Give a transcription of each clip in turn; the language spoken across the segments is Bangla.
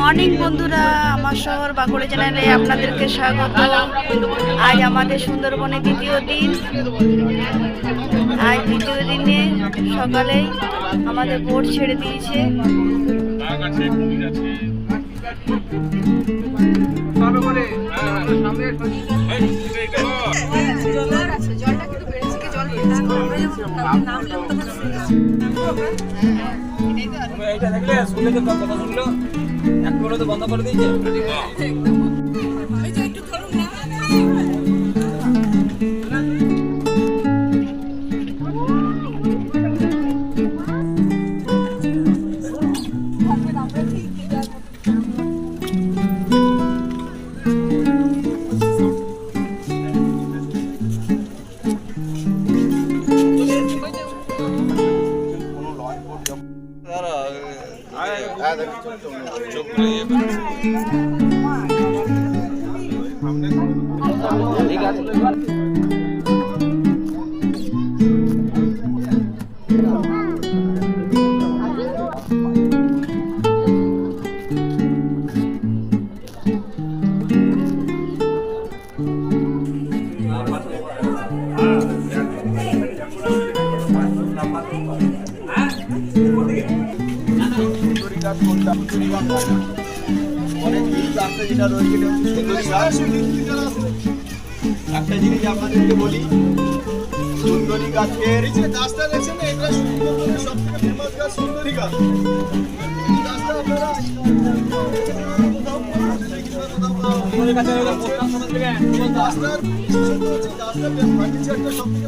মর্নিং বন্ধুরা, আমার শহর বাঁকুড়া চ্যানেলে আপনাদেরকে স্বাগত। আজ আমাদের সুন্দরবনে দ্বিতীয় দিন। আজ দ্বিতীয় দিনে সকালেই আমাদের বোট ছেড়ে দিয়েছে। এইটা দেখলে শুনলে তো কথা শুনলো এক করে তো বন্ধ করে দিয়েছে। একটা জিনিস আপনাদেরকে বলি, সুন্দরী গাছের গাছটা দেখছেন না, এটা সুন্দরবনের সবথেকে ফেমাস গাছ সুন্দরী গাছ।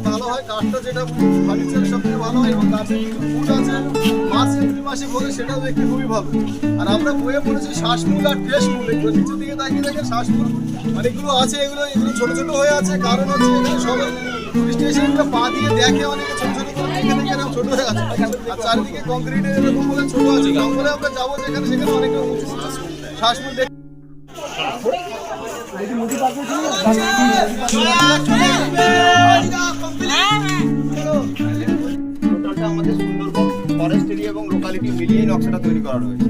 ভালো হয় গাছটা, যেটা ফার্নিচারের সবথেকে ভালো হয়, এবং গাছের ফুল আছে মার্চ এপ্রিল মাসে ফলে, সেটাও দেখতে খুবই ভালো। আর আমরা বইয়ে পড়েছি শ্বাসমূল আর টেস্টমূল, এগুলো নিচের দিকে তাকিয়ে দেখেন শ্বাসমূল অনেকগুলো আছে, এগুলো ছোট ছোট হয়ে আছে। কারণ হচ্ছে এখানে সবাই স্টেশনগুলো পা দিয়ে দেখে, অনেকে ছোট ছোট করে দেখে দেখে এরকম ছোট হয়ে আছে। আর চারিদিকে কংক্রিটের এরকম বলে ছোট আছে, তারপরে আমরা যাবো যেখানে সেখানে অনেক শ্বাসমূল দেখে। টোটালটা আমাদের সুন্দরবন ফরেস্ট এরিয়া এবং লোকালিটি মিলিয়ে নকশাটা তৈরি করা রয়েছে।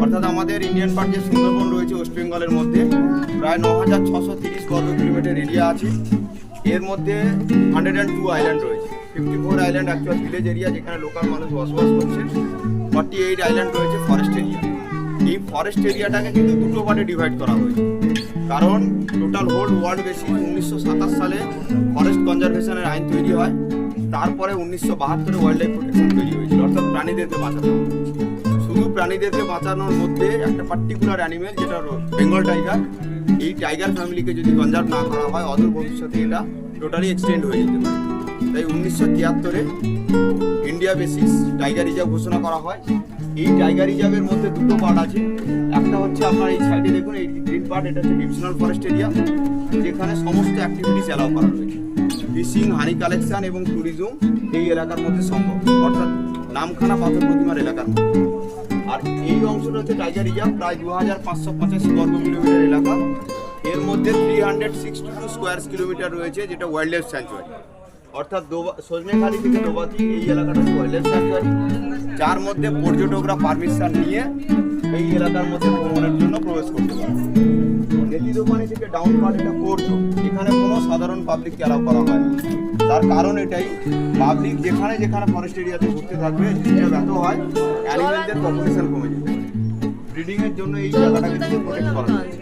অর্থাৎ আমাদের ইন্ডিয়ান পার্ক যে সুন্দরবন রয়েছে ওয়েস্ট বেঙ্গলের মধ্যে প্রায় 9630 বর্গ কিলোমিটার এরিয়া আছে। এর মধ্যে 102 আইল্যান্ড রয়েছে, 54 আইল্যান্ড অ্যাকচুয়াল ভিলেজ এরিয়া যেখানে লোকাল মানুষ বসবাস করছে, 48 আইল্যান্ড রয়েছে ফরেস্ট এরিয়া। এই ফরেস্ট এরিয়াটাকে কিন্তু দুটো পার্টে ডিভাইড করা হয়েছে, কারণ টোটাল হোল ওয়ার্ল্ড বেসিস 1927 সালে ফরেস্ট কনজারভেশনের আইন তৈরি হয়। তারপরে 1972 ওয়াইল্ড লাইফ প্রোটেকশন তৈরি হয়েছিল, অর্থাৎ প্রাণীদেরকে বাঁচানো। শুধু প্রাণীদেরকে বাঁচানোর মধ্যে একটা পার্টিকুলার অ্যানিমেল, যেটা বেঙ্গল টাইগার, এই টাইগার ফ্যামিলিকে যদি কনজার্ভ না করা হয় অদূর ভবিষ্যতে এটা টোটালি এক্সটেন্ড হয়ে যেতে পারে। তাই 1973-এ ইন্ডিয়া বেসিস টাইগার রিজার্ভ ঘোষণা করা হয়। এই টাইগার রিজার্ভের মধ্যে দুটো পার্ট আছে। একটা হচ্ছে আপনার এই সাইডে দেখুন, এই গ্রিন পার্ট, এটা হচ্ছে ডিভিশনাল ফরেস্ট এরিয়া, যেখানে সমস্ত অ্যাক্টিভিটিস অ্যালাউ করা রয়েছে। ফিশিং, হানি কালেকশন এবং ট্যুরিজম এই এলাকার মধ্যে সম্ভব, অর্থাৎ নামখানা পাথর প্রতিমার এলাকার মধ্যে। আর এই অংশটা হচ্ছে টাইগার রিজার্ভ, প্রায় 2585 বর্গ কিলোমিটার এলাকা। এর মধ্যে 362 স্কোয়ার কিলোমিটার রয়েছে, যেটা ওয়াইল্ড লাইফ স্যাংচুয়ারি, অর্থাৎ সজনেখালি থেকে দোবাতি এই এলাকাটা ওয়াইল্ড লাইফ স্যাংচুয়ারি, যার মধ্যে পর্যটকরা পারমিশন নিয়ে এই এলাকার মধ্যে ভ্রমণের জন্য প্রবেশ করতে পারে। নেতিদোপানি থেকে ডাউন পার্ট এটা কোর্ট, এখানে কোনো সাধারণ পাবলিককে অ্যালাউ করা হয় না। তার কারণ এটাই, পাবলিক যেখানে যেখানে ফরেস্ট এরিয়াতে ঘুরতে থাকবে, ডিস্টার্ব এত হয়, অ্যানিমেলদের পপুলেশন কমে যেতে পারে। ব্রিডিংয়ের জন্য এই জায়গাটাকে কিন্তু প্রোটেক্ট করা হয়েছে।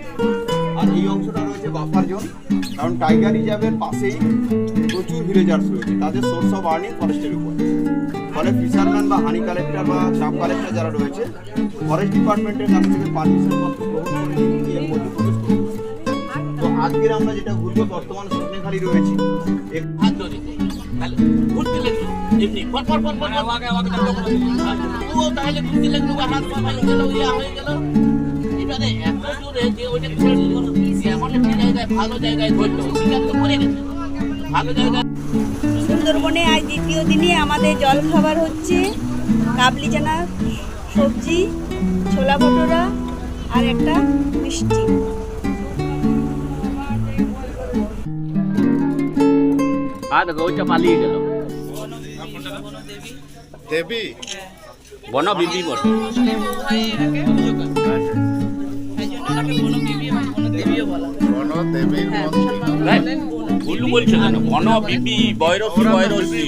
আর এই অংশটা রয়েছে বাফার জোন, কারণ টাইগার রিজার্ভের পাশেই প্রচুর ভিলেজার্স রয়েছে, তাদের সোর্স অফ আর্নিং ফরেস্টের উপর। ফলে ফিশারম্যান বা হানি কালেক্টর বা ট্রাপ কালেক্টর যারা রয়েছে, ফরেস্ট ডিপার্টমেন্টের কাছ থেকে পারমিশন পত্র গ্রহণ করে এর মধ্যে প্রবেশ করতে পারে। তো আজকের আমরা যেটা ঘুরবো, বর্তমান সজনেখালি রয়েছে, ঘুরতে লাগলো এমনি তাহলে ঘুরতে লাগলো, হাত পা গেল, ইয়া হয়ে গেল। এবারে এত জোরে যে ওইটা এমন একটি জায়গায়, ভালো জায়গায় ধরলো, শিকার তো করে গেছে ভালো জায়গায়। সুন্দরবনে আজ দ্বিতীয় দিনে আমাদের জল খাবার হচ্ছে কাবলি চানা সবজি, ছোলা ভটোরা আর একটা মিষ্টি। ওইটা পালিয়ে গেল দেবী বন বিবি বটে। ভুলু বলছে কেন? বন বিবি বৈরসী বৈরসী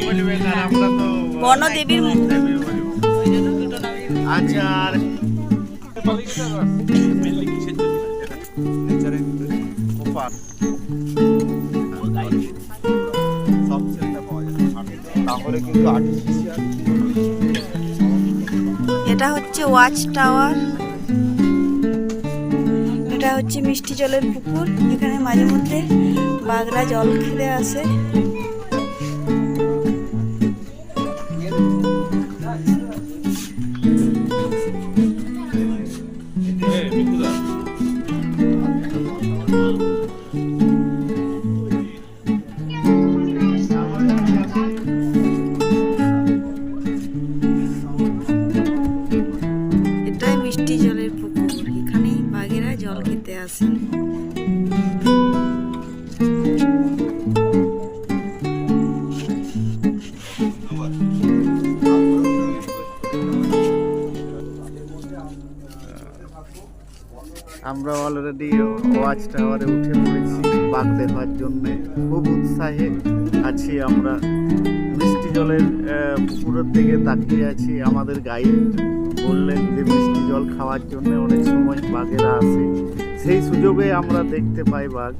বনদেবীর আচ্ছা। আর তাহলে কিন্তু আর্টিফিশিয়াল। এটা হচ্ছে ওয়াচ টাওয়ার, এটা হচ্ছে মিষ্টি জলের পুকুর। এখানে মাঝে মধ্যে বাঘরা জল খেতে আসে। এটাই মিষ্টি জলের পুকুর, এখানে বাঘেরা জল খেতে আসে। আমরা অলরেডি ওয়াচ টাওয়ারে উঠে পড়েছি বাঘ দেখার জন্যে। খুব উৎসাহে আছি আমরা। মিষ্টি জলের পুকুরের দিকে তাকিয়ে আছি। আমাদের গাইড বললেন যে মিষ্টি জল খাওয়ার জন্য অনেক সময় বাঘেরা আসে, সেই সুযোগে আমরা দেখতে পাই বাঘ।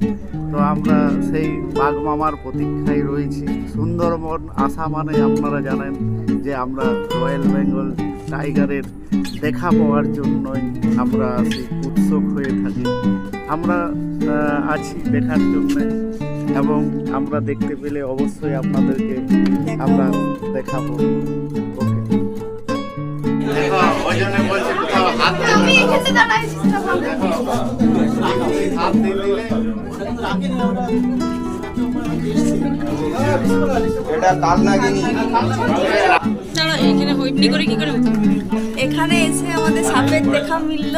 তো আমরা সেই বাঘ মামার প্রতীক্ষায় রয়েছি। সুন্দরবন আসা মানে আপনারা জানেন যে আমরা রয়্যাল বেঙ্গল টাইগারের দেখা পাওয়ার জন্যই আমরা আসি, উৎসুক হয়ে থাকি। আমরা আছি দেখার জন্যে, এবং আমরা দেখতে পেলে অবশ্যই আপনাদেরকে আমরা দেখাবো। ওকে, দেখো ওই জন্য বলছি কোথাও হাত হাত দিলে এটা কালনাগিনী। এখানে এসে আমাদের সাপের দেখা মিলল।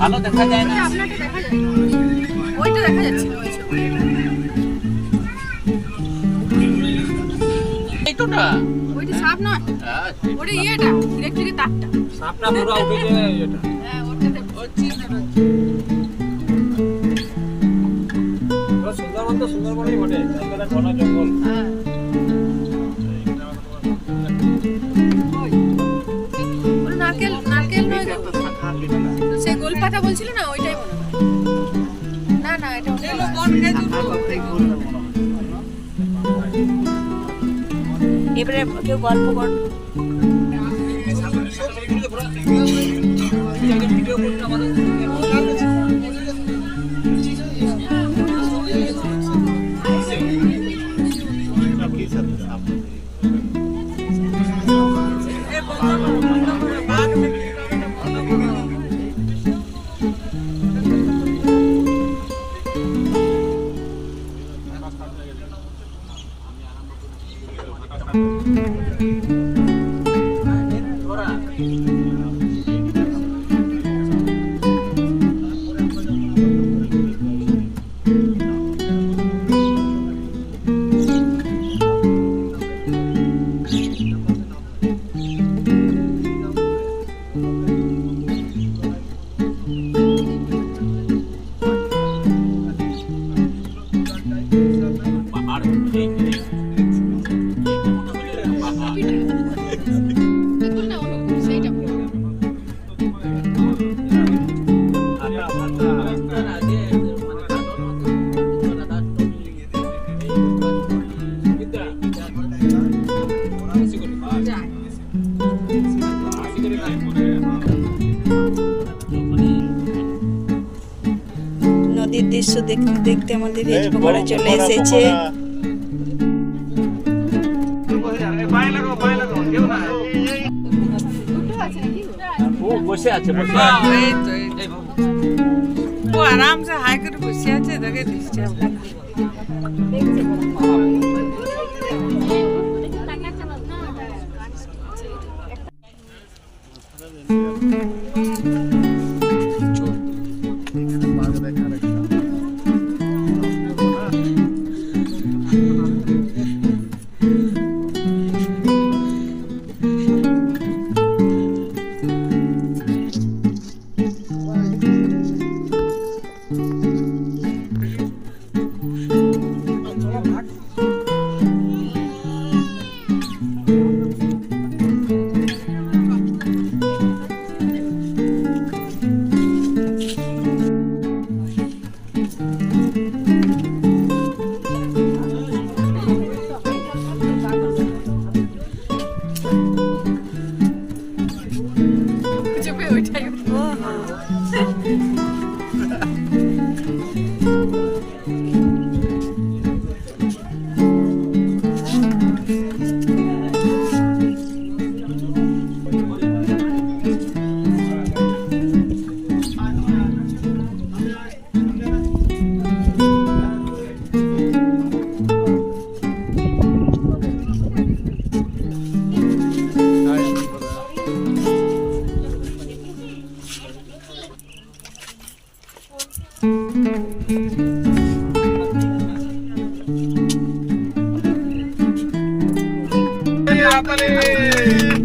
ভালো দেখা যায় না। ওইটা দেখা যাচ্ছে এইটা ওইটা সাপ নয়, ওটা ইয়েটা ইলেকট্রিকের তারটা। সাপটা পুরো উঠে যায় এটা। হ্যাঁ ওটাতে হচ্ছে সুন্দরবন তো সুন্দরবনই বটে, তারপরে ঘন জঙ্গল। হ্যাঁ নারকেল নারকেল নয় তো, সে গোলপাতা বলছিল না, ওইটাই মনে হয়। না না এটা এবারে কেউ গল্প কর। দৃশ্য দেখতে দেখতে আমাদের ভেজ পকোড়া চলে এসেছে। ও বসে আছে বসে हाँ, আছে। वही तो, वही तो। वो आराम से हाई कर बसिया আছে দেখে ডিস্টার্ব বাঘ দেখার একটা চেপে ওইটাই হাততালি